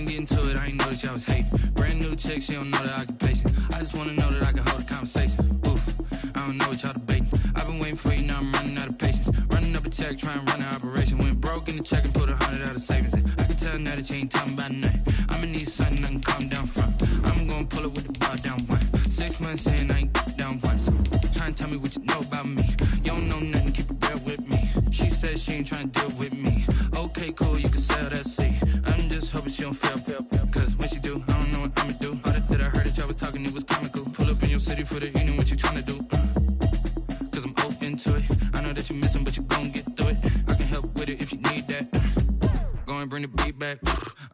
and get into it, I ain't noticed y'all was hating. Brand new chick, she don't know the occupation. I just wanna know that I can hold a conversation. Oof, I don't know what y'all debating. I've been waiting for you, now I'm running out of patience. Running up a check, trying to run an operation. Went broke in the check and put 100 out of savings in. I can tell now that you ain't talking about nothing. I'ma need something I can calm down from. I'm gonna pull it with the bar down one. 6 months in, I ain't down once. Trying to tell me what you know about me. You don't know nothing, keep it real with me. She says she ain't trying to deal with me. Okay, cool, you can sell that seat. I'm just hoping she don't fail. Cause when she do, I don't know what I'ma do. All that I heard that y'all was talking, it was comical. Pull up in your city for the evening, what you trying to do? Cause I'm open to it. I know that you're missing, but you gon' get through it. I can help with it if you need that. Go and bring the beat back.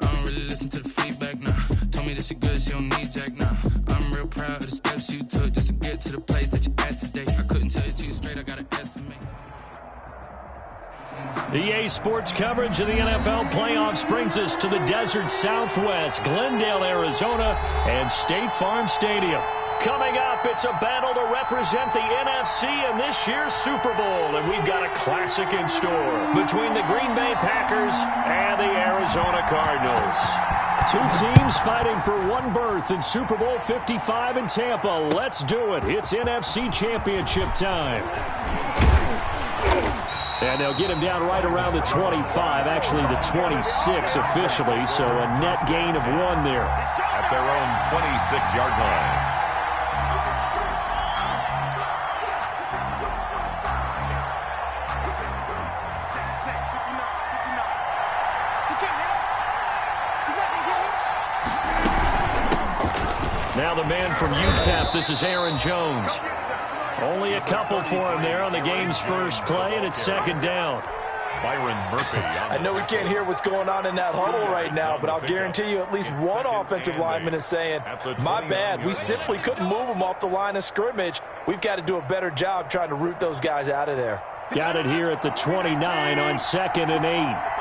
I don't really listen to the feedback, nah. Told me that she good, she don't need jack, nah. I'm real proud of the steps you took just to get to the place that you're at today. I couldn't tell it to you straight, I gotta estimate. EA Sports coverage of the NFL playoffs brings us to the desert Southwest, Glendale, Arizona, and State Farm Stadium. Coming up, it's a battle to represent the NFC in this year's Super Bowl, and we've got a classic in store between the Green Bay Packers and the Arizona Cardinals. Two teams fighting for one berth in Super Bowl 55 in Tampa. Let's do it. It's NFC Championship time. And they'll get him down right around the 25, actually the 26 officially, so a net gain of 1 there. At their own 26-yard line. Now the man from UTEP, this is Aaron Jones. Only a couple for him there on the game's first play, and it's second down. Byron Murphy. I know we can't hear what's going on in that huddle right now, but I'll guarantee you at least one offensive lineman is saying, my bad, we simply couldn't move them off the line of scrimmage. We've got to do a better job trying to root those guys out of there. Got it here at the 29 on 2nd and 8.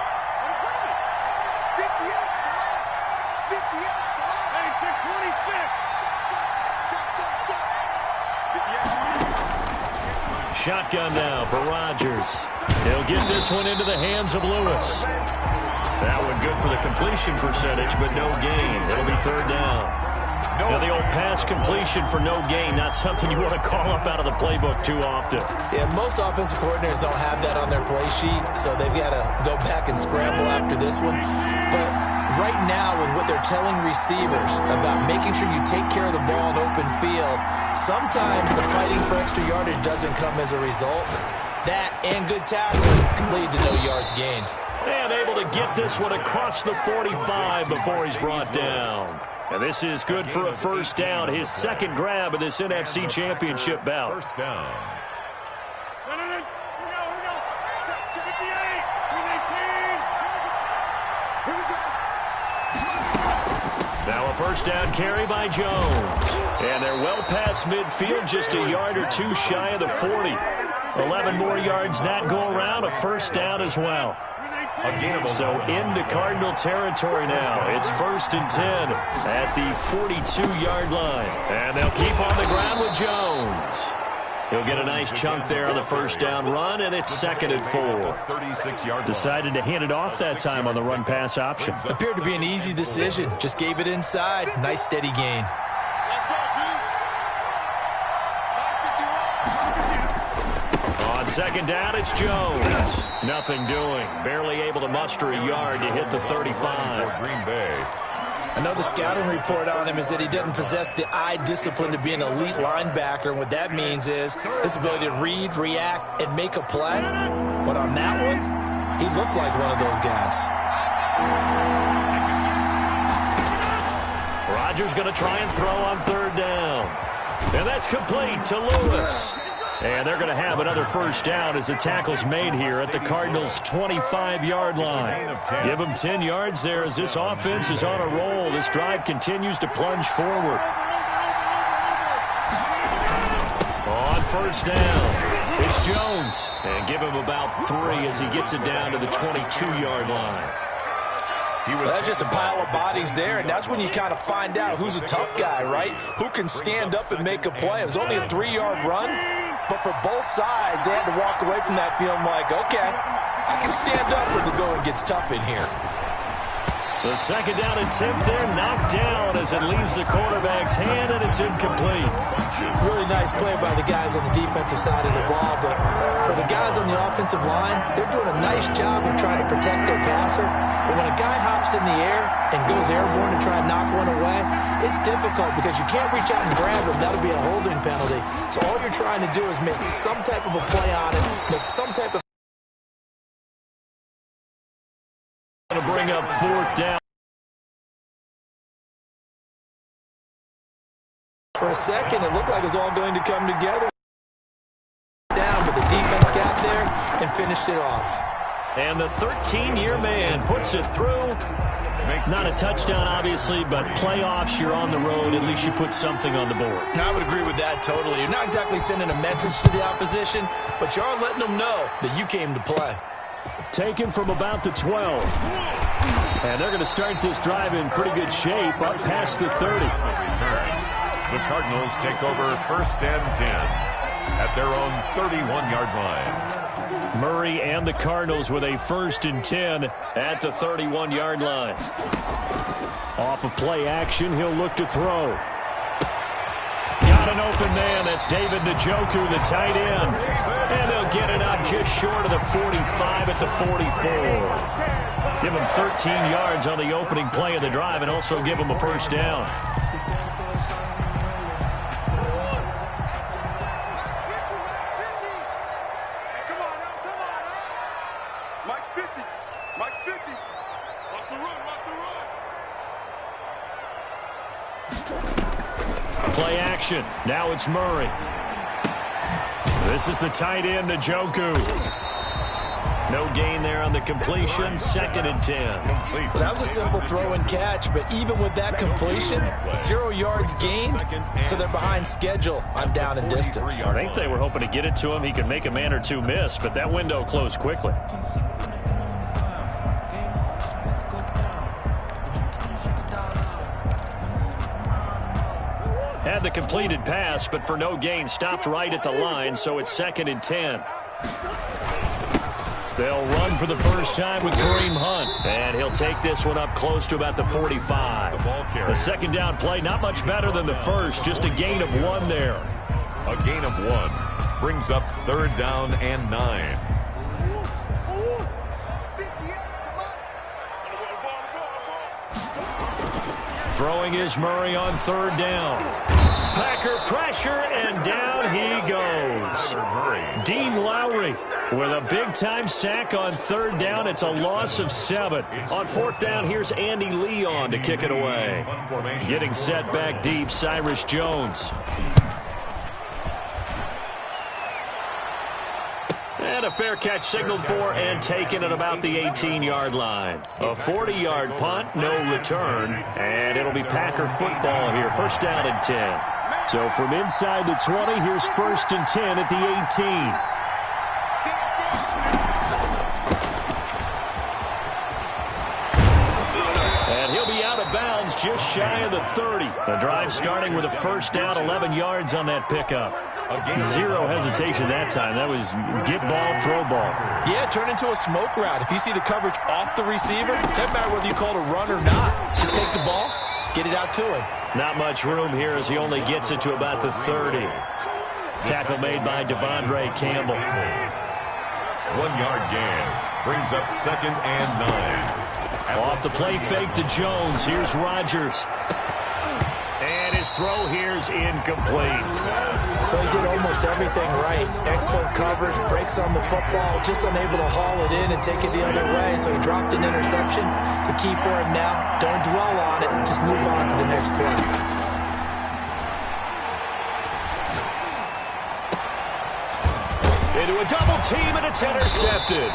Shotgun now for Rodgers. He'll get this one into the hands of Lewis. That one good for the completion percentage, but no gain. It'll be third down. Now the old pass completion for no gain, not something you want to call up out of the playbook too often. Yeah, most offensive coordinators don't have that on their play sheet, so they've got to go back and scramble after this one. But right now, with what they're telling receivers about making sure you take care of the ball in open field, sometimes the fighting for extra yardage doesn't come as a result. That and good tackling can lead to no yards gained. And able to get this one across the 45 before he's brought down. And this is good for a first down, his second grab of this NFC Championship bout. First down. Now a first down carry by Jones. And they're well past midfield, just a yard or two shy of the 40. 11 more yards that go around, a first down as well. So into Cardinal territory now. It's 1st and 10 at the 42-yard line. And they'll keep on the ground with Jones. He'll get a nice chunk there on the first down run, and it's 2nd and 4. Decided to hand it off that time on the run-pass option. Appeared to be an easy decision. Just gave it inside. Nice steady gain. On second down, it's Jones. Nothing doing. Barely able to muster a yard to hit the 35. Green Bay. I know the scouting report on him is that he doesn't possess the eye discipline to be an elite linebacker, and what that means is his ability to read, react, and make a play. But on that one, he looked like one of those guys. Rodgers going to try and throw on third down. And that's complete to Lewis. And they're going to have another first down as the tackle's made here at the Cardinals' 25-yard line. Give them 10 yards there as this offense is on a roll. This drive continues to plunge forward. On first down, it's Jones. And give him about 3 as he gets it down to the 22-yard line. Well, that's just a pile of bodies there, and that's when you kind of find out who's a tough guy, right? Who can stand up and make a play. It was only a 3-yard run, but for both sides, they had to walk away from that feeling like, okay, I can stand up when the going gets tough in here. The second down and 10 there, knocked down as it leaves the quarterback's hand, and it's incomplete. Really nice play by the guys on the defensive side of the ball, but for the guys on the offensive line, they're doing a nice job of trying to protect their passer. But when a guy hops in the air and goes airborne to try and knock one away, it's difficult because you can't reach out and grab him. That'll be a holding penalty. So all you're trying to do is make some type of a play on it, make some type of to bring up fourth down. For a second, it looked like it was all going to come together. Down, but the defense got there and finished it off. And the 13-year man puts it through. Not a touchdown, obviously, but playoffs, you're on the road. At least you put something on the board. I would agree with that totally. You're not exactly sending a message to the opposition, but you are letting them know that you came to play. Taken from about the 12. And they're going to start this drive in pretty good shape up past the 30. The Cardinals take over first and 10 at their own 31-yard line. Murray and the Cardinals with a first and 10 at the 31-yard line. Off of play action, he'll look to throw. Got an open man. That's David Njoku, the tight end. And they'll get it up just short of the 45 at the 44. Give him 13 yards on the opening play of the drive and also give him a first down. Play action. Now it's Murray. This is the tight end, Njoku. No gain there on the completion. Second and 10. Well, that was a simple throw and catch, but even with that completion, 0 yards gained, so they're behind schedule on down and distance. I think they were hoping to get it to him. He could make a man or two miss, but that window closed quickly. Had the completed pass, but for no gain, stopped right at the line, so it's second and 10. They'll run for the first time with Kareem Hunt, and he'll take this one up close to about the 45. The second down play, not much better than the first, just a gain of 1 there. A gain of 1 brings up third down and 9. Throwing is Murray on third down. Packer pressure, and down he goes. Dean Lowry with a big-time sack on third down. It's a loss of 7. On fourth down, here's Andy Leon to kick it away. Getting set back deep, Cyrus Jones. And a fair catch signaled for and taken at about the 18-yard line. A 40-yard punt, no return, and it'll be Packer football here. First down and 10. So from inside the 20, here's first and 10 at the 18. Just shy of the 30. The drive starting with a first down, 11 yards on that pickup. Zero hesitation that time. That was get ball, throw ball. Yeah, turn into a smoke route. If you see the coverage off the receiver, doesn't matter whether you call it a run or not. Just take the ball, get it out to him. Not much room here as he only gets it to about the 30. Tackle made by Devondre Campbell. 1 yard gain brings up second and 9. Off the play fake to Jones. Here's Rodgers. And his throw here's incomplete. Well, he did almost everything right. Excellent coverage, breaks on the football, just unable to haul it in and take it the other way, so he dropped an interception. The key for him now, don't dwell on it, just move on to the next play. Into a double team, and it's intercepted.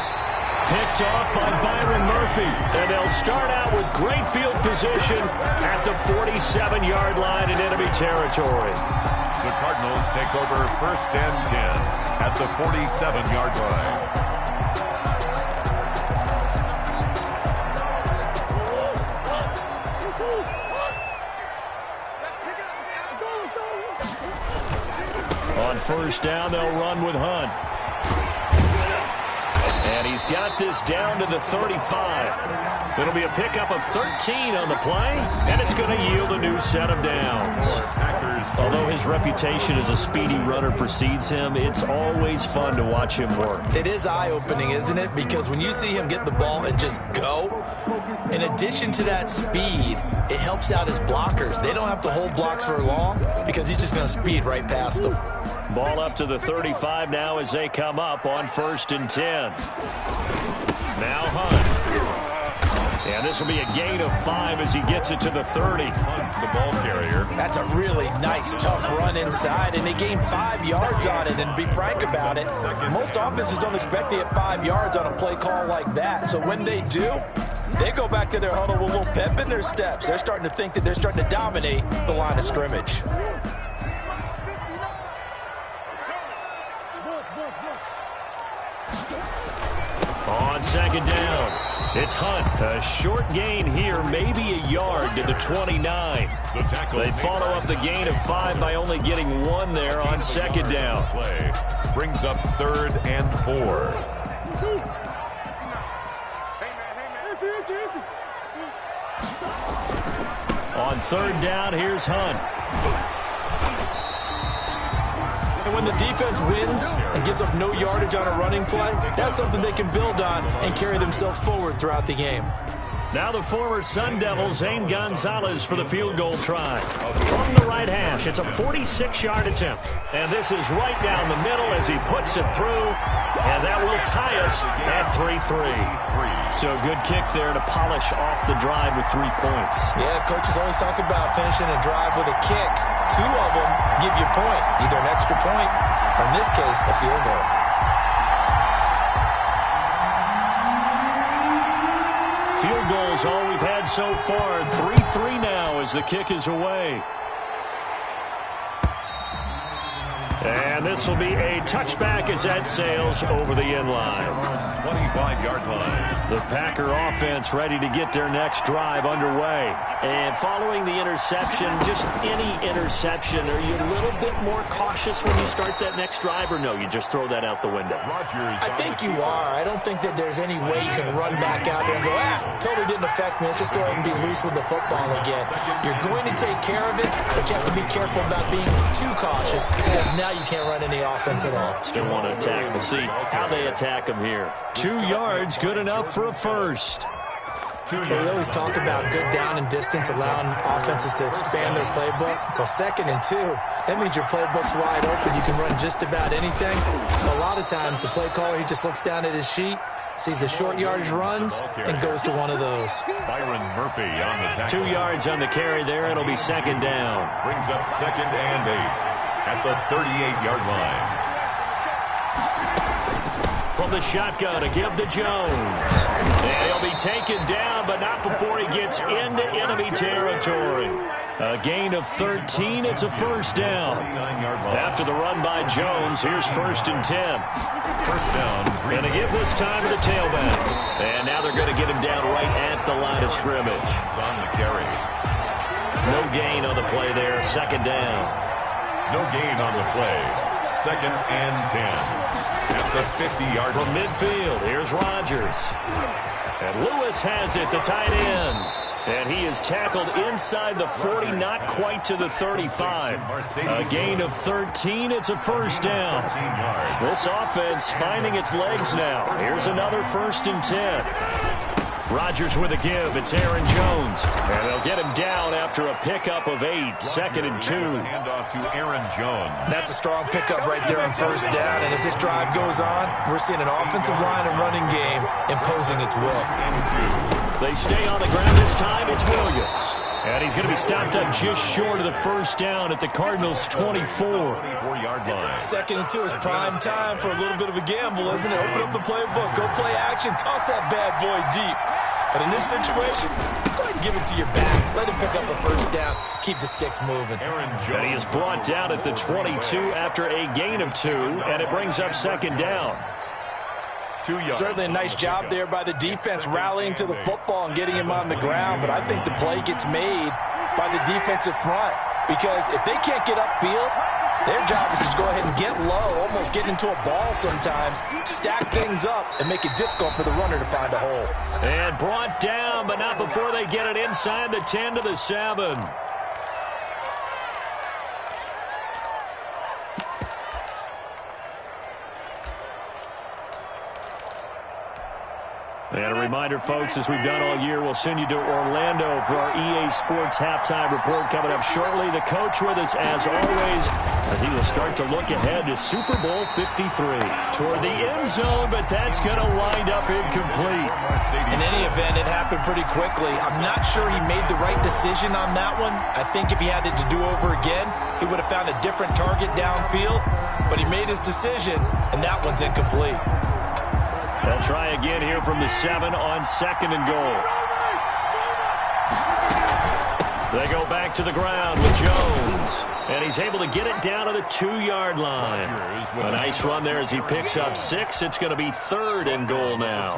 Picked off by Byron Murphy, and they'll start out with great field position at the 47-yard line in enemy territory. The Cardinals take over first and 10 at the 47-yard line. On first down, they'll run with Hunt. And he's got this down to the 35. It'll be a pickup of 13 on the play, and it's going to yield a new set of downs. Although his reputation as a speedy runner precedes him, it's always fun to watch him work. It is eye-opening, isn't it? Because when you see him get the ball and just go, in addition to that speed, it helps out his blockers. They don't have to hold blocks for long because he's just going to speed right past them. Ball up to the 35 now as they come up on 1st and 10. Now Hunt. And this will be a gain of 5 as he gets it to the 30. Hunt, the ball carrier. That's a really nice, tough run inside, and they gained 5 yards on it. And to be frank about it, most offenses don't expect to get 5 yards on a play call like that. So when they do, they go back to their huddle with a little pep in their steps. They're starting to think that they're starting to dominate the line of scrimmage. On 2nd down, it's Hunt. A short gain here, maybe a yard to the 29. They follow up the gain of 5 by only getting 1 there on 2nd down. Play brings up 3rd and 4. On 3rd down, here's Hunt. And when the defense wins and gives up no yardage on a running play, that's something they can build on and carry themselves forward throughout the game. Now the former Sun Devil, Zane Gonzalez, for the field goal try. From the right hash, it's a 46-yard attempt. And this is right down the middle as he puts it through. And that will tie us at 3-3. So a good kick there to polish off the drive with 3 points. Yeah, coaches always talk about finishing a drive with a kick. 2 of them give you points, either an extra point or, in this case, a field goal. Field goals all we've had so far. 3-3 now as the kick is away. And this will be a touchback as that sails over the end line. 25-yard line. The Packer offense ready to get their next drive underway. And following the interception, just any interception, are you a little bit more cautious when you start that next drive, or no, you just throw that out the window? I think you are. I don't think that there's any way you can run back out there and go, totally didn't affect me. Let's just go ahead and be loose with the football again. You're going to take care of it, but you have to be careful about being too cautious because now you can't run any offense at all. Still want to attack. We'll see how they attack him here. 2 yards, good enough for a first. But we always talk about good down and distance, allowing offenses to expand their playbook. Well, 2nd and 2, that means your playbook's wide open. You can run just about anything. A lot of times, the play caller, he just looks down at his sheet, sees the short yardage runs, and goes to one of those. Byron Murphy on the tackle. 2 yards on the carry there. It'll be 2nd down. Brings up 2nd and 8 at the 38-yard line. From the shotgun, a give to Jones. And he'll be taken down, but not before he gets into enemy territory. A gain of 13. It's a 1st down. After the run by Jones, here's 1st and 10. 1st down. And a give this time to the tailback. And now they're going to get him down right at the line of scrimmage. On the carry. No gain on the play there. 2nd down. No gain on the play. 2nd and 10. At the 50-yard from midfield, here's Rodgers. And Lewis has it, the tight end. And he is tackled inside the 40, not quite to the 35. A gain of 13, it's a 1st down. This offense finding its legs now. Here's another 1st and 10. Rodgers with a give. It's Aaron Jones. And they'll get him down after a pickup of 8. 2nd and 2. Handoff to Aaron Jones. That's a strong pickup right there on 1st down. And as this drive goes on, we're seeing an offensive line and running game imposing its will. They stay on the ground this time. It's Williams. And he's going to be stopped up just short of the 1st down at the Cardinals' 24. 24-yard line. 2nd and 2 is prime time for a little bit of a gamble, isn't it? Open up the playbook. Go play action. Toss that bad boy deep. But in this situation, go ahead and give it to your back. Let him pick up a 1st down. Keep the sticks moving. And he is brought down at the 22 after a gain of 2, and it brings up 2nd down. 2 yards. Certainly a nice job there by the defense rallying to the football and getting him on the ground. But I think the play gets made by the defensive front. Because if they can't get upfield, Their job is to go ahead and get low, almost get into a ball sometimes, stack things up, and make it difficult for the runner to find a hole. And brought down, but not before they get it inside the 10 to the 7. And a reminder, folks, as we've done all year, we'll send you to Orlando for our EA Sports halftime report coming up shortly. The coach with us, as always, and he will start to look ahead to Super Bowl 53. Toward the end zone, but that's going to wind up incomplete. In any event, it happened pretty quickly. I'm not sure he made the right decision on that one. I think if he had it to do over again, he would have found a different target downfield. But he made his decision, and that one's incomplete. They'll try again here from the 7 on 2nd and goal. They go back to the ground with Jones. And he's able to get it down to the 2-yard line. A nice run there as he picks up 6. It's going to be 3rd and goal now.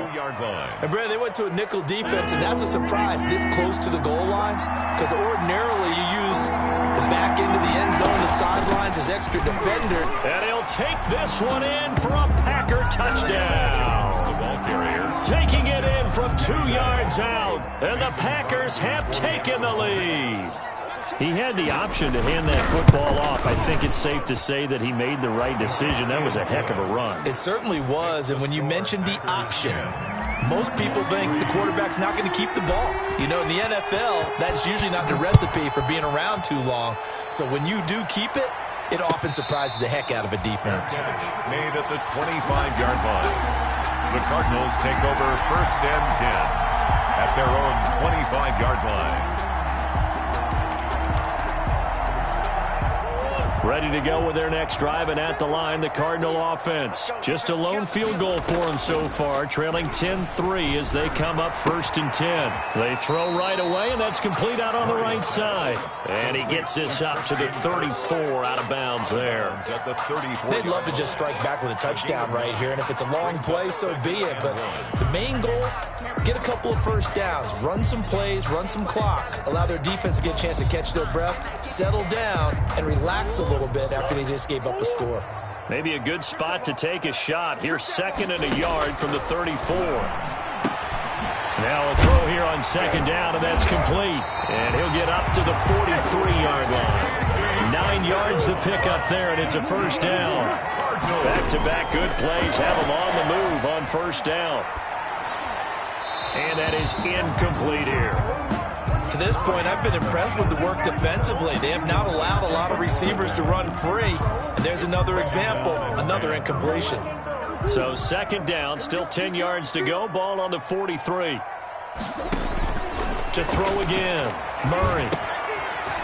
And, Brad, they went to a nickel defense, and that's a surprise this close to the goal line. Because ordinarily you use the back end of the end zone, the sidelines as extra defender. And he'll take this one in for a Packer touchdown. Taking it in from 2 yards out. And the Packers have taken the lead. He had the option to hand that football off. I think it's safe to say that he made the right decision. That was a heck of a run. It certainly was. And when you mentioned the option, most people think the quarterback's not going to keep the ball. You know, in the NFL, that's usually not the recipe for being around too long. So when you do keep it, it often surprises the heck out of a defense. Made at the 25-yard line. The Cardinals take over 1st and 10 at their own 25-yard line. Ready to go with their next drive, and at the line, the Cardinal offense. Just a lone field goal for them so far, trailing 10-3 as they come up 1st and 10. They throw right away, and that's complete out on the right side. And he gets this up to the 34, out of bounds there. They'd love to just strike back with a touchdown right here, and if it's a long play, so be it. But the main goal, get a couple of first downs, run some plays, run some clock, allow their defense to get a chance to catch their breath, settle down, and relax a little bit after they just gave up a score. Maybe a good spot to take a shot. Here's 2nd and a yard from the 34. Now a throw here on 2nd down, and that's complete. And he'll get up to the 43-yard line. 9 yards to pick up there, and it's a 1st down. Back-to-back good plays have him on the move on 1st down. And that is incomplete here. To this point, I've been impressed with the work defensively. They have not allowed a lot of receivers to run free. And there's another example, another incompletion. So 2nd down, still 10 yards to go. Ball on the 43. To throw again, Murray.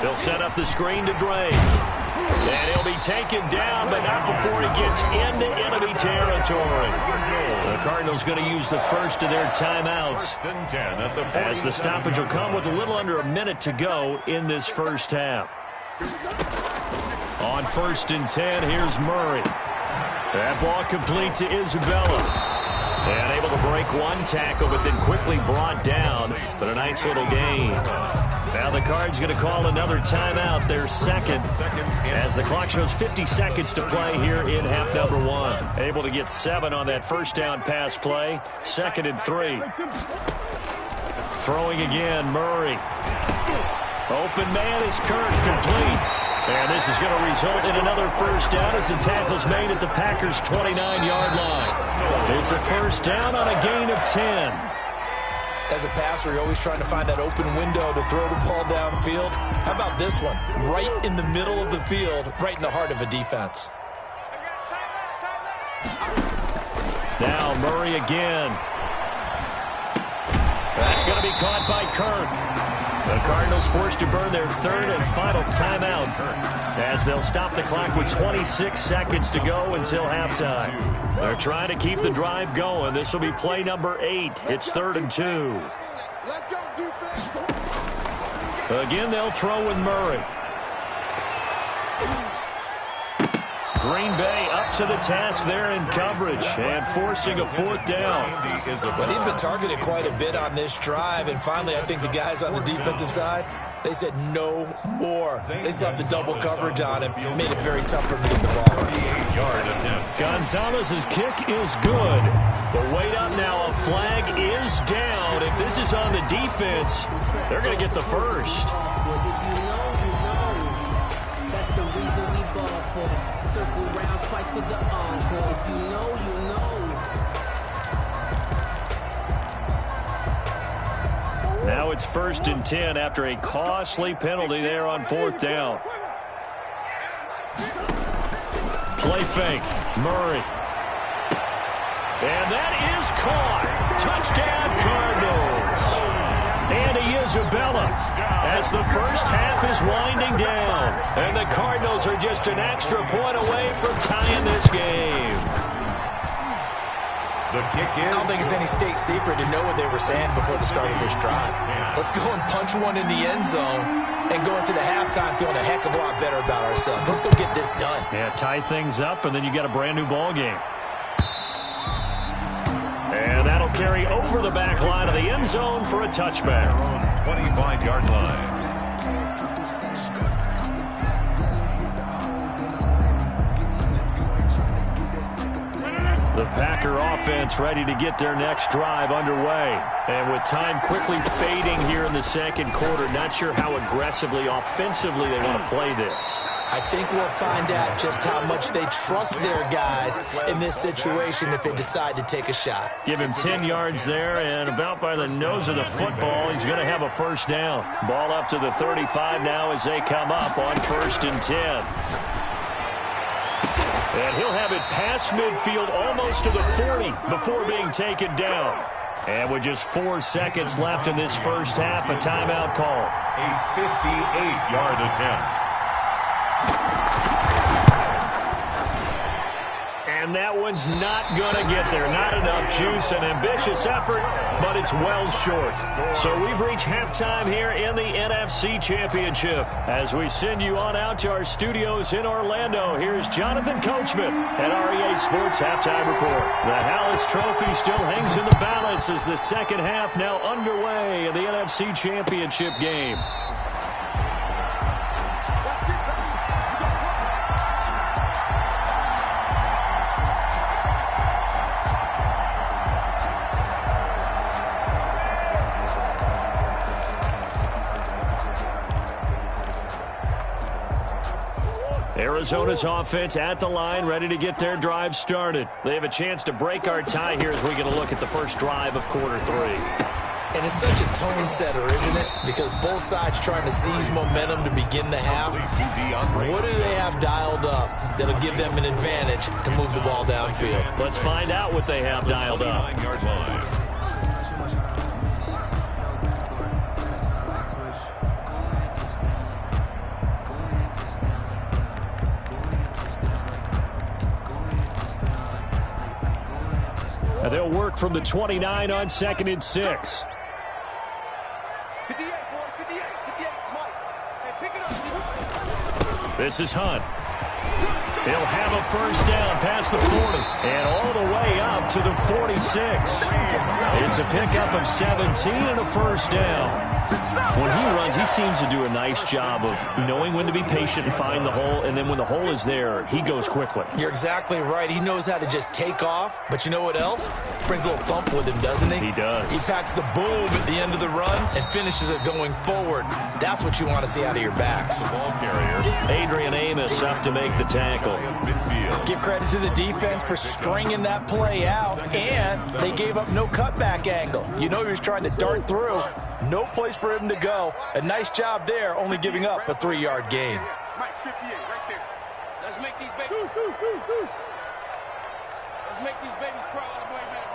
They'll set up the screen to Dre. And he'll be taken down, but not before he gets into enemy territory. The Cardinals going to use the first of their timeouts, as the stoppage will come with a little under a minute to go in this first half. On 1st and 10, here's Murray. That ball complete to Isabella. And able to break one tackle, but then quickly brought down. But a nice little gain. Now the Cards going to call another timeout, their 2nd, as the clock shows 50 seconds to play here in half number 1. Able to get 7 on that 1st down pass play. 2nd and 3. Throwing again, Murray. Open man is Kirk, complete. And this is going to result in another 1st down as the tackle's made at the Packers' 29-yard line. It's a 1st down on a gain of 10. As a passer, you're always trying to find that open window to throw the ball downfield. How about this one? Right in the middle of the field, right in the heart of a defense. Now Murray again. That's going to be caught by Kirk. The Cardinals forced to burn their 3rd and final timeout, as they'll stop the clock with 26 seconds to go until halftime. They're trying to keep the drive going. This will be play number 8. It's 3rd and 2. Again, they'll throw with Murray. Green Bay up to the task there in coverage and forcing a 4th down. Well, they've been targeted quite a bit on this drive, and finally I think the guys on the defensive side They said no more. They slapped the double coverage on him. Made it very tough for him to get the ball. 38-yard attempt. Gonzalez's kick is good. But wait up now. A flag is down. If this is on the defense, they're going to get the first. That's the reason we ball for. Circle round twice for the encore. If you know, you know. Now it's 1st and 10 after a costly penalty there on 4th down. Play fake. Murray. And that is caught. Touchdown, Cardinals. Andy Isabella as the first half is winding down. And the Cardinals are just an extra point away from tying this game. The kick is. I don't think it's any state secret to know what they were saying before the start of this drive. Let's go and punch one in the end zone and go into the halftime feeling a heck of a lot better about ourselves. Let's go get this done. Yeah, tie things up, and then you got a brand new ball game. And that'll carry over the back line of the end zone for a touchback. 25-yard line. The Packer offense ready to get their next drive underway. And with time quickly fading here in the second quarter, not sure how aggressively, offensively they want to play this. I think we'll find out just how much they trust their guys in this situation if they decide to take a shot. Give him 10 yards there, and about by the nose of the football, he's going to have a first down. Ball up to the 35 now as they come up on 1st and 10. And he'll have it past midfield almost to the 40 before being taken down. And with just 4 seconds left in this first half, a timeout call. A 58-yard attempt. And that one's not going to get there. Not enough juice. An ambitious effort, but it's well short. So we've reached halftime here in the NFC Championship. As we send you on out to our studios in Orlando, here's Jonathan Coachman at REA Sports Halftime Report. The Hallis Trophy still hangs in the balance as the second half now underway in the NFC Championship game. Arizona's offense at the line, ready to get their drive started. They have a chance to break our tie here as we get a look at the first drive of quarter 3. And it's such a tone setter, isn't it? Because both sides trying to seize momentum to begin the half. What do they have dialed up that'll give them an advantage to move the ball downfield? Let's find out what they have dialed up. 29-yard line. They'll work from the 29 on 2nd and 6. This is Hunt. He'll have a first down past the 40 and all the way up to the 46. It's a pickup of 17 and a first down. When he runs, he seems to do a nice job of knowing when to be patient and find the hole, and then when the hole is there, he goes quickly. You're exactly right. He knows how to just take off, but you know what else? Brings a little thump with him, doesn't he? He does. He packs the boom at the end of the run and finishes it going forward. That's what you want to see out of your backs. Ball carrier. Adrian Amos up to make the tackle. Midfield. Give credit to the defense for stringing that play out, and they gave up no cutback angle. You know he was trying to dart through. No place for him to go. A nice job there, only giving up a 3-yard gain. Mike, 58, right there. Let's make these babies. Let's make these babies cry all the way back.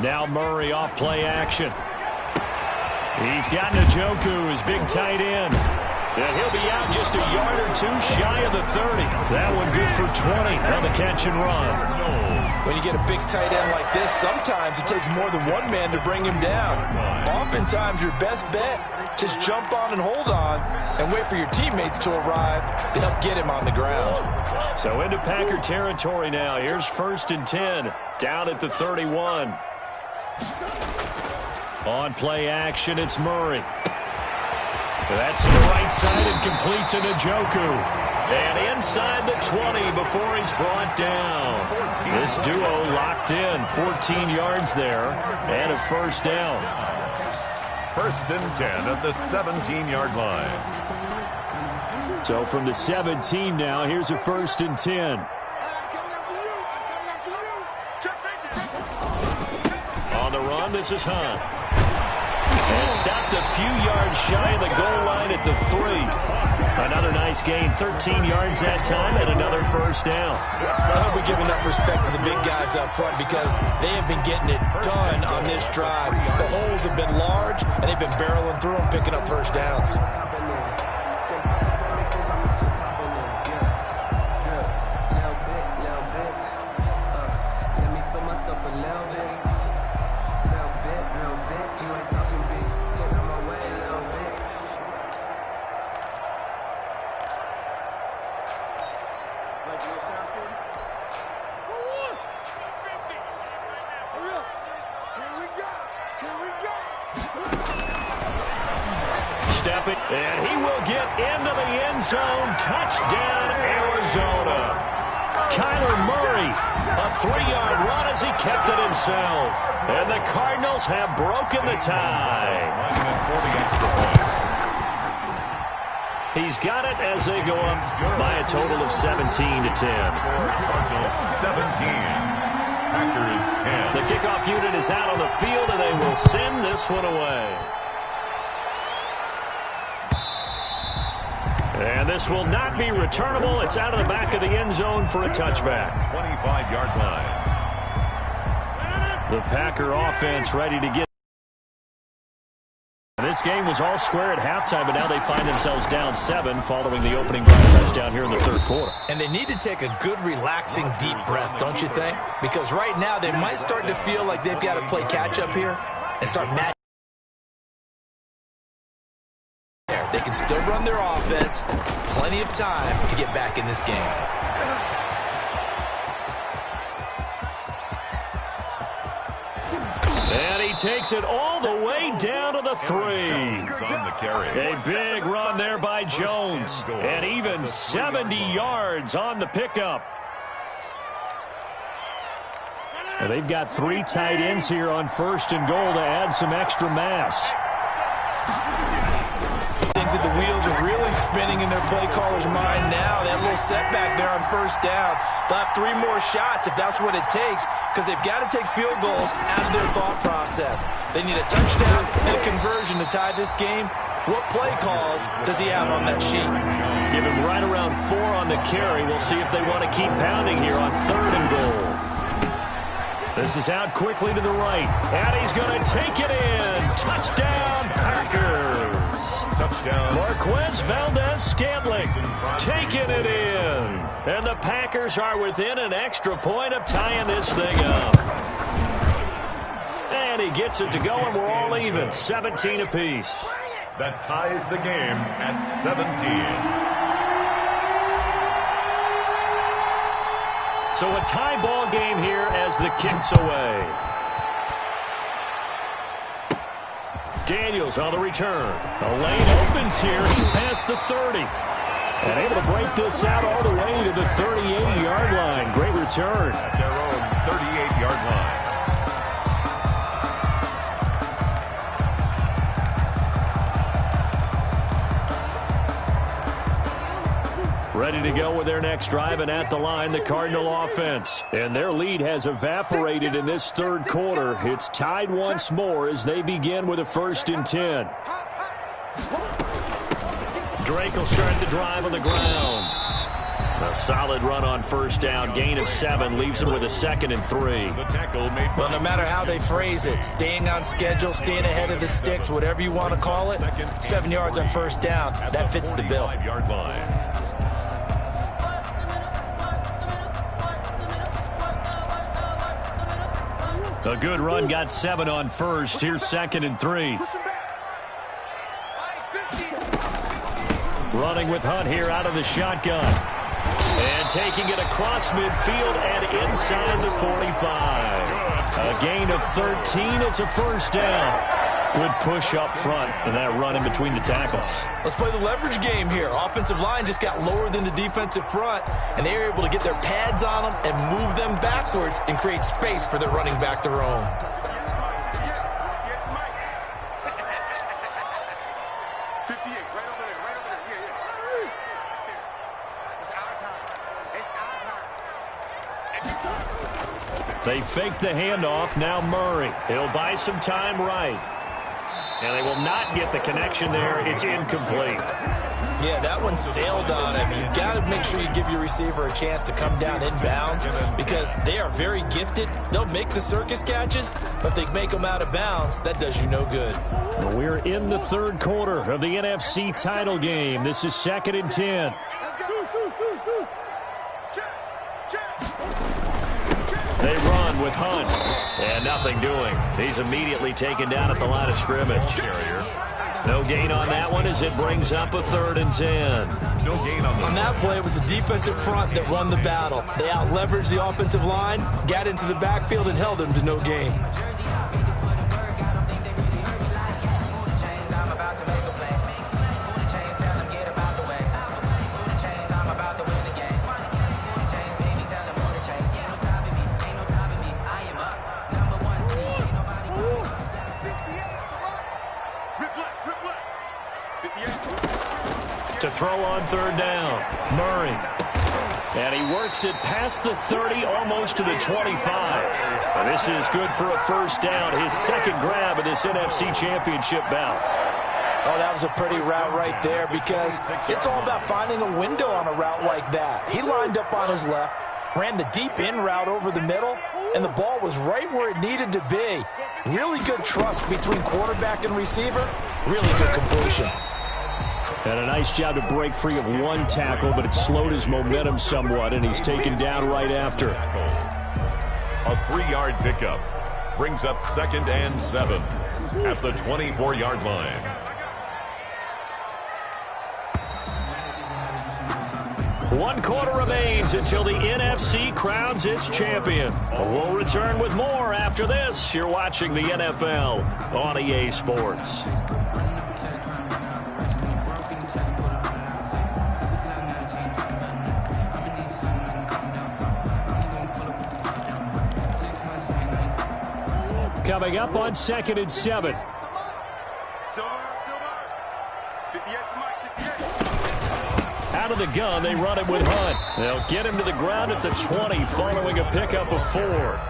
Now Murray off play action. He's got Njoku, his big tight end. And he'll be out just a yard or 2 shy of the 30. That one good for 20 on the catch and run. When you get a big tight end like this, sometimes it takes more than one man to bring him down. Oftentimes, your best bet, just jump on and hold on and wait for your teammates to arrive to help get him on the ground. So into Packer territory now. Here's 1st and 10, down at the 31. On play action, it's Murray. That's to the right side and complete to Njoku. And inside the 20 before he's brought down. This duo locked in. 14 yards there and a first down. 1st and 10 at the 17-yard line. So from the 17 now, here's a 1st and 10. On the run, this is Hunt. And stopped a few yards shy of the goal line at the 3. Another nice gain, 13 yards that time, and another first down. I hope we're giving enough respect to the big guys up front because they have been getting it done on this drive. The holes have been large, and they've been barreling through them, picking up first downs. And he will get into the end zone. Touchdown, Arizona. Kyler Murray, a 3-yard run as he kept it himself. And the Cardinals have broken the tie. He's got it as they go up by a total of 17-10. Cardinals 17. Packers 10. The kickoff unit is out on the field, and they will send this one away. And this will not be returnable. It's out of the back of the end zone for a touchback. 25-yard line. The Packer offense ready to get. This game was all square at halftime, but now they find themselves down 7 following the opening touchdown here in the 3rd quarter. And they need to take a good, relaxing, deep breath, don't you think? Because right now they might start to feel like they've got to play catch-up here and start matching. They can still run their offense. Plenty of time to get back in this game. And he takes it all the way down to the 3. On the carry. A big run there by Jones. And even 70 yards on the pickup. Well, they've got 3 tight ends here on 1st and goal to add some extra mass. That the wheels are really spinning in their play caller's mind now. That little setback there on 1st down. They'll have 3 more shots if that's what it takes because they've got to take field goals out of their thought process. They need a touchdown and a conversion to tie this game. What play calls does he have on that sheet? Give him right around 4 on the carry. We'll see if they want to keep pounding here on 3rd and goal. This is out quickly to the right. And he's going to take it in. Touchdown, Packers. Touchdown. Marquez Valdez-Scantling taking it in. And the Packers are within an extra point of tying this thing up. And he gets it to go, and we're all even. 17 apiece. That ties the game at 17. So a tie ball game here as the kick's away. Daniels on the return. The lane opens here. He's past the 30. And able to break this out all the way to the 38-yard line. Great return. At their own 38-yard line. Ready to go with their next drive, and at the line, the Cardinal offense. And their lead has evaporated in this 3rd quarter. It's tied once more as they begin with a 1st and 10. Drake will start the drive on the ground. A solid run on 1st down. Gain of 7 leaves him with a 2nd and 3. Well, no matter how they phrase it, staying on schedule, staying ahead of the sticks, whatever you want to call it, 7 yards on 1st down, that fits the bill. A good run, got 7 on 1st. Here's 2nd and 3. Running with Hunt here out of the shotgun. And taking it across midfield and inside the 45. A gain of 13. It's a 1st down. Good push up front and that run in between the tackles. Let's play the leverage game here. Offensive line just got lower than the defensive front, and they were able to get their pads on them and move them backwards and create space for their running back to roam. They fake the handoff. Now Murray. He'll buy some time right. And they will not get the connection there. It's incomplete. Yeah, that one sailed on him. You've got to make sure you give your receiver a chance to come down inbounds because they are very gifted. They'll make the circus catches, but they make them out of bounds. That does you no good. We're in the third quarter of the NFC title game. This is 2nd and 10. They run with Hunt. And nothing doing. He's immediately taken down at the line of scrimmage. No gain on that one as it brings up a 3rd and 10. No gain on that play. It was the defensive front that won the battle. They out-leveraged the offensive line, got into the backfield, and held them to no gain. To throw on 3rd down, Murray. And he works it past the 30, almost to the 25. And this is good for a 1st down, his 2nd grab of this NFC Championship bout. Oh, that was a pretty route right there because it's all about finding a window on a route like that. He lined up on his left, ran the deep in route over the middle, and the ball was right where it needed to be. Really good trust between quarterback and receiver. Really good completion. And a nice job to break free of one tackle, but it slowed his momentum somewhat, and he's taken down right after. A 3-yard pickup brings up 2nd and 7 at the 24-yard line. One quarter remains until the NFC crowns its champion. We'll return with more after this. You're watching the NFL on EA Sports. Coming up on 2nd and 7. Out of the gun, they run it with Hunt. They'll get him to the ground at the 20 following a pickup of 4.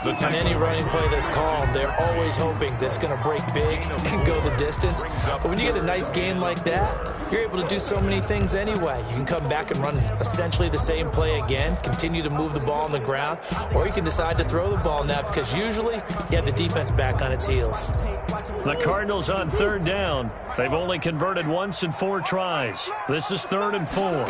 On any running play that's called, they're always hoping that it's going to break big and go the distance. But when you get a nice game like that, you're able to do so many things anyway. You can come back and run essentially the same play again, continue to move the ball on the ground, or you can decide to throw the ball now because usually you have the defense back on its heels. The Cardinals on 3rd down. They've only converted once in 4 tries. This is 3rd and 4.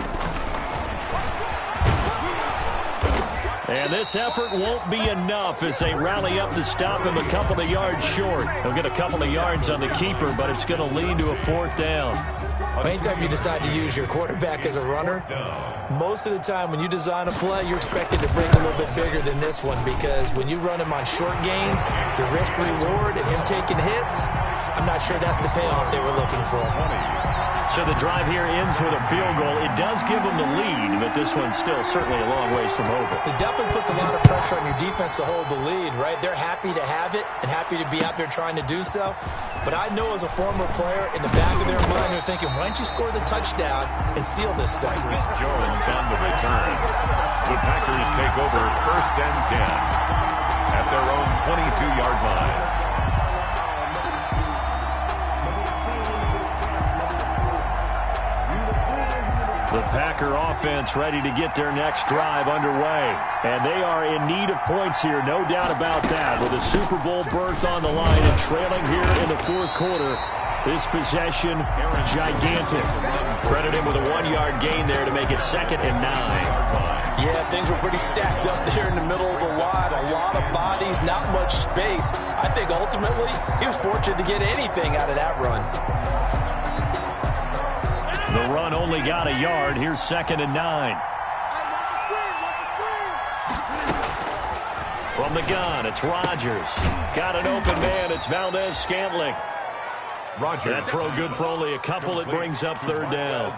And this effort won't be enough as they rally up to stop him a couple of yards short. He'll get a couple of yards on the keeper, but it's going to lead to a 4th down. Anytime you decide to use your quarterback as a runner, most of the time when you design a play, you're expected to break a little bit bigger than this one because when you run him on short gains, the risk-reward and him taking hits, I'm not sure that's the payoff they were looking for. So the drive here ends with a field goal. It does give them the lead, but this one's still certainly a long ways from over. It definitely puts a lot of pressure on your defense to hold the lead, right? They're happy to have it and happy to be out there trying to do so. But I know as a former player, in the back of their mind, they're thinking, why don't you score the touchdown and seal this thing? Jones on the return. The Packers take over 1st and 10 at their own 22-yard line. The Packer offense ready to get their next drive underway. And they are in need of points here, no doubt about that. With a Super Bowl berth on the line and trailing here in the 4th quarter, this possession gigantic. Credit him with a 1-yard gain there to make it 2nd and 9. Yeah, things were pretty stacked up there in the middle of the line. A lot of bodies, not much space. I think ultimately he was fortunate to get anything out of that run. The run only got a yard. Here's 2nd and 9. From the gun, it's Rodgers. Got an open man. It's Valdez-Scantling. That throw good for only a couple. It brings up third down.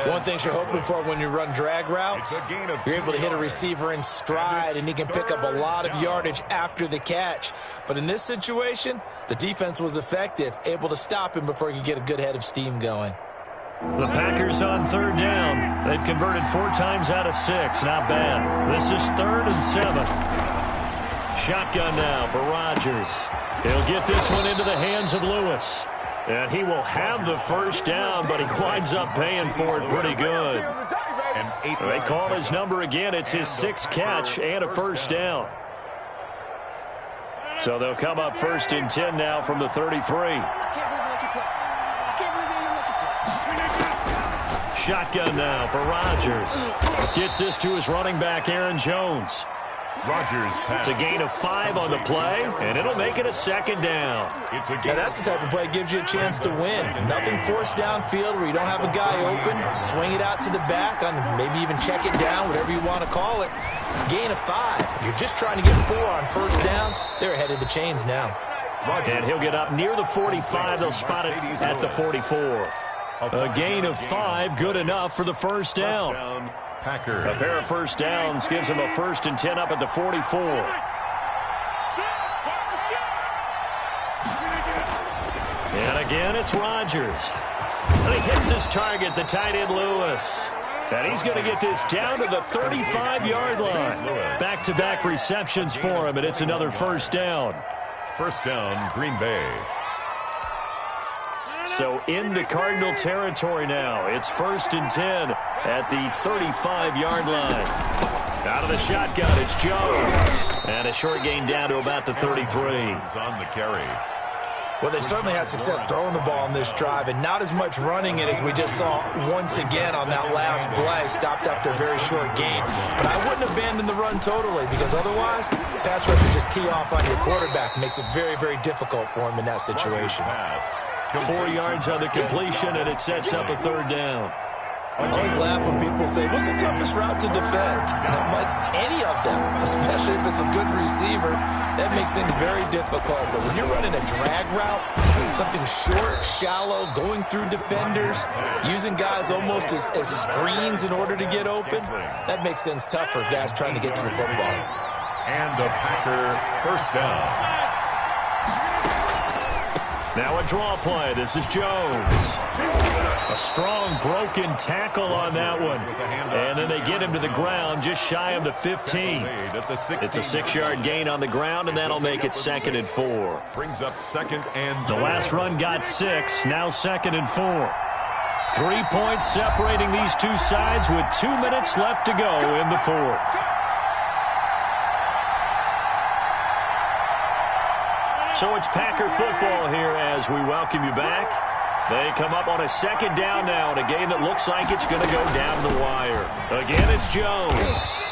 One thing you're hoping for when you run drag routes, you're able to hit a receiver in stride, and he can pick up a lot of yardage after the catch. But in this situation, the defense was effective, able to stop him before he could get a good head of steam going. The Packers on third down. They've converted 4 times out of 6. Not bad. This is 3rd and 7. Shotgun now for Rodgers. He'll get this one into the hands of Lewis. And he will have the first down, but he winds up paying for it pretty good. They call his number again. It's his 6th catch and a first down. So they'll come up 1st and 10 now from the 33. Shotgun now for Rodgers. Gets this to his running back, Aaron Jones. Rodgers pass. It's a gain of 5 on the play, and it'll make it a 2nd down. Now that's the type of play that gives you a chance to win. Nothing forced downfield where you don't have a guy open. Swing it out to the back, and maybe even check it down, whatever you want to call it. Gain of 5. You're just trying to get 4 on first down. They're ahead of the chains now. And he'll get up near the 45. They'll spot it at the 44. A gain of 5, good enough for the first down. Packers. A pair of first downs gives him a 1st and 10 up at the 44. And again, it's Rodgers. And he hits his target, the tight end Lewis. And he's going to get this down to the 35-yard line. Back-to-back receptions for him, and it's another first down. First down, Green Bay. So into Cardinal territory now. It's 1st and 10 at the 35-yard line. Out of the shotgun, it's Jones. And a short gain down to about the 33. On the carry. Well, they certainly had success throwing the ball in this drive, and not as much running it as we just saw once again on that last play. Stopped after a very short gain. But I wouldn't abandon the run totally, because otherwise, pass rushers just tee off on your quarterback. Makes it very, very difficult for him in that situation. 4 yards on the completion, and it sets up a 3rd down. I always laugh when people say, what's the toughest route to defend? And I'm like, any of them, especially if it's a good receiver. That makes things very difficult. But when you're running a drag route, something short, shallow, going through defenders, using guys almost as screens in order to get open, that makes things tough for guys trying to get to the football. And a Packer first down. Now a draw play. This is Jones. A strong broken tackle on that one. And then they get him to the ground just shy of the 15. It's a 6-yard gain on the ground, and that'll make it 2nd and 4. Brings up 2nd and 4. The last run got 6. Now 2nd and 4. 3 points separating these two sides with 2 minutes left to go in the 4th. So it's Packer football here as we welcome you back. They come up on a 2nd down now in a game that looks like it's going to go down the wire. Again, it's Jones.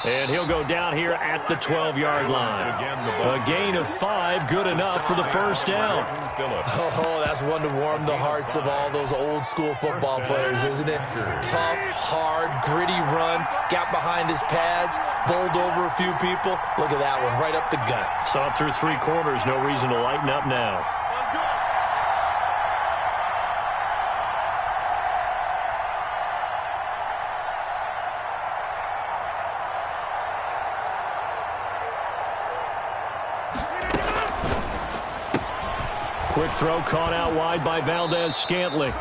And he'll go down here at the 12-yard line. A gain of 5, good enough for the first down. Oh, that's one to warm the hearts of all those old-school football players, isn't it? Tough, hard, gritty run. Got behind his pads, bowled over a few people. Look at that one, right up the gut. Saw it through 3 quarters. No reason to lighten up now. Quick throw caught out wide by Valdez-Scantling.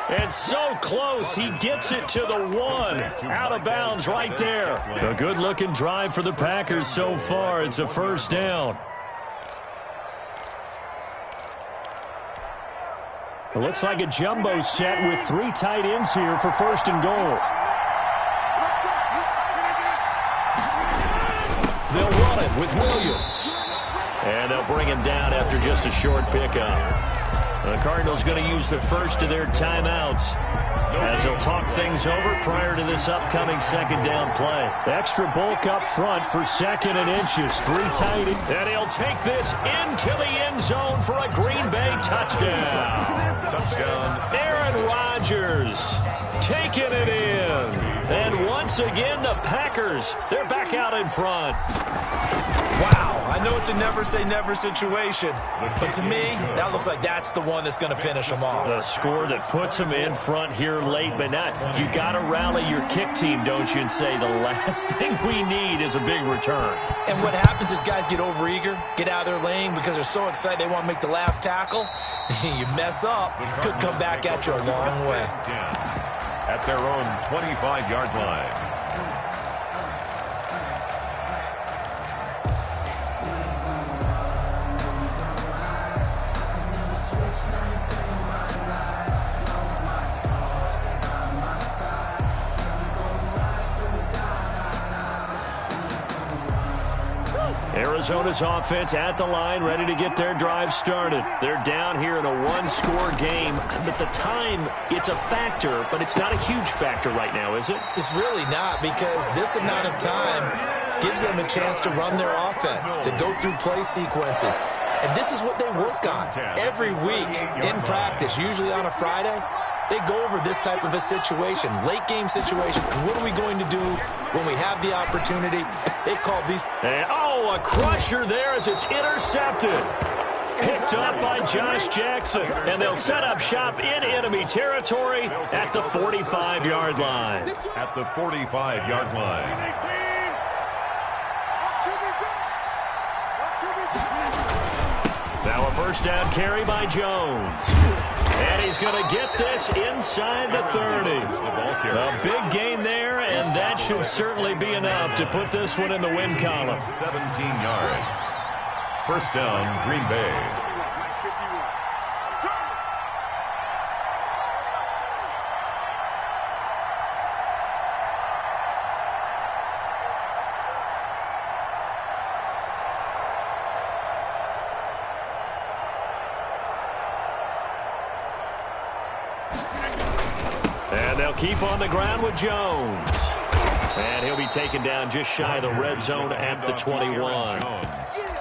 And so close, he gets it to the 1. Out of bounds right there. A good-looking drive for the Packers so far. It's a first down. It looks like a jumbo set with 3 tight ends here for 1st and goal. They'll run it with Williams. And they'll bring him down after just a short pickup. The Cardinals going to use the first of their timeouts as they'll talk things over prior to this upcoming 2nd down play. Extra bulk up front for 2nd and inches. 3 tight ends. And he'll take this into the end zone for a Green Bay touchdown. Touchdown. Aaron Rodgers taking it in. And once again, the Packers, they're back out in front. Wow, I know it's a never-say-never situation, but to me, that looks like that's the one that's going to finish them off. The score that puts them in front here late, but now you got to rally your kick team, don't you, and say the last thing we need is a big return. And what happens is guys get overeager, get out of their lane because they're so excited they want to make the last tackle. You mess up, could come back at you a long way. At their own 25-yard line. Arizona's offense at the line, ready to get their drive started. They're down here in a one-score game. At the time, it's a factor, but it's not a huge factor right now, is it? It's really not, because this amount of time gives them a chance to run their offense, to go through play sequences. And this is what they work on every week in practice, usually on a Friday. They go over this type of a situation, late game situation. What are we going to do when we have the opportunity? They've called these. And, a crusher there as it's intercepted. Picked up by Josh Jackson. And they'll set up shop in enemy territory at the 45-yard line. At the 45-yard line. Now a first down carry by Jones. And he's going to get this inside the 30. A big gain there, and that should certainly be enough to put this one in the win column. 17 yards. First down, Green Bay. And they'll keep on the ground with Jones. And he'll be taken down just shy of the red zone at the 21.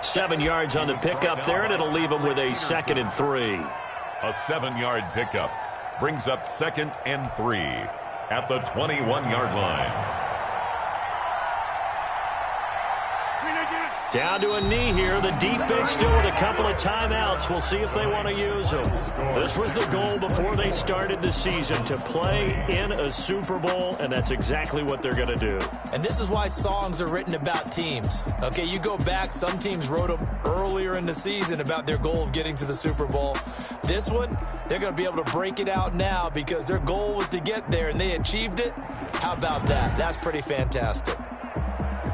7 yards on the pickup there, and it'll leave him with a 2nd and 3. A 7-yard pickup brings up 2nd and 3 at the 21-yard line. Down to a knee here. The defense still with a couple of timeouts. We'll see if they want to use them. This was the goal before they started the season, to play in a Super Bowl, and that's exactly what they're going to do. And this is why songs are written about teams. Okay, you go back, some teams wrote them earlier in the season about their goal of getting to the Super Bowl. This one, they're going to be able to break it out now because their goal was to get there, and they achieved it. How about that? That's pretty fantastic.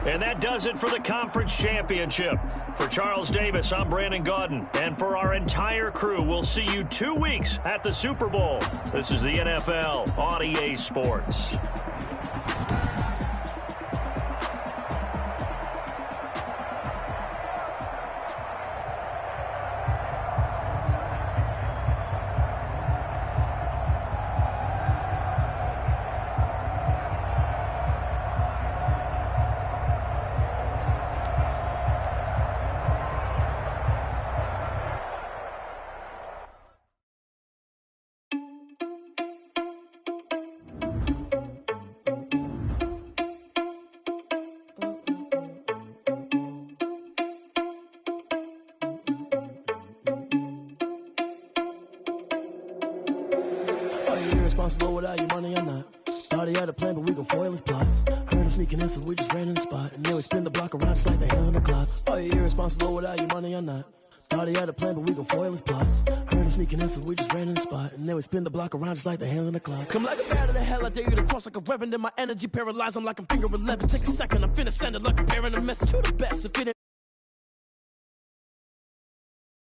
And that does it for the conference championship. For Charles Davis, I'm Brandon Gaudin. And for our entire crew, we'll see you 2 weeks at the Super Bowl. This is the NFL on EA Sports. Responsible without your money or not. Thought he had a plan, but we gon' foil his plot. Heard him sneaking in, so we just ran in the spot. And then we spin the block around just like the hand on the clock. Are you irresponsible without your money or not? Thought he had a plan, but we gon' foil his plot. Heard him sneaking in, so we just ran in the spot. And then we spin the block around just like the hands on the clock. Come like a bat of the hell, I dare you to cross like a reverend. And my energy paralyzed, I'm like I'm finger 11. Take a second, I'm finna send it like a parent. A message to the best. If it